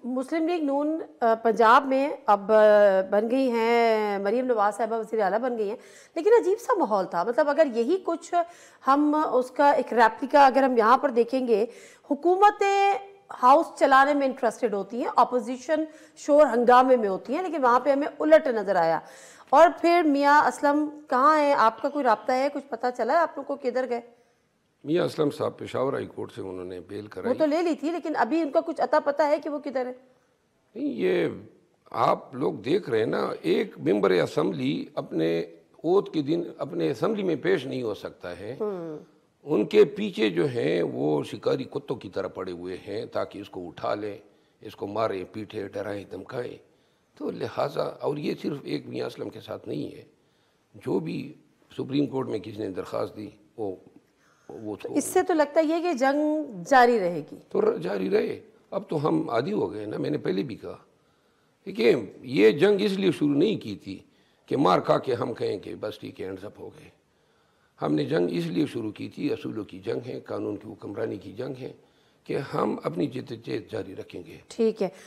مسلم league نون پنجاب میں اب بن گئی ہیں، مریم نواز صاحبہ وزیر اعلیٰ بن گئی ہیں، لیکن عجیب سا ماحول تھا. مطلب اگر یہی کچھ ہم اس کا ایک ریپلیکا اگر ہم یہاں پر دیکھیں گے، حکومتیں ہاؤس چلانے میں انٹرسٹڈ ہوتی ہیں، اپوزیشن شور ہنگامے میں ہوتی ہیں، لیکن وہاں پہ ہمیں الٹ نظر آیا. اور پھر میاں اسلم کہاں ہیں؟ آپ کا کوئی رابطہ ہے؟ کچھ پتہ چلا ہے آپ لوگوں کو کدھر گئے؟ میاں اسلم صاحب پشاور ہائی کورٹ سے انہوں نے بیل وہ کرائی. تو لے لی تھی، لیکن ابھی ان کا کچھ عطا پتہ ہے کہ وہ کدھر ہے؟ نہیں، یہ آپ لوگ دیکھ رہے ہیں نا، ایک ممبر اسمبلی اپنے اوت کے دن اپنے اسمبلی میں پیش نہیں ہو سکتا ہے. ان کے پیچھے جو ہیں وہ شکاری کتوں کی طرح پڑے ہوئے ہیں تاکہ اس کو اٹھا لیں، اس کو مارے پیٹے ڈرائیں دھمکائیں. تو لہٰذا، اور یہ صرف ایک میاں اسلم کے ساتھ نہیں ہے، جو بھی سپریم کورٹ میں کسی نے درخواست دی وہ اس سے تو لگتا ہے کہ جنگ جاری رہے گی. تو جاری رہے. اب تو ہم عادی ہو گئے نا. میں نے پہلے بھی کہا کہ یہ جنگ اس لیے شروع نہیں کی تھی کہ مار کھا کے ہم کہیں کہ بس ٹھیک ہے ہینڈز اپ ہو گئے. ہم نے جنگ اس لیے شروع کی تھی، اصولوں کی جنگ ہے، قانون کی حکمرانی کی جنگ ہے، کہ ہم اپنی جدوجہد جاری رکھیں گے. ٹھیک ہے.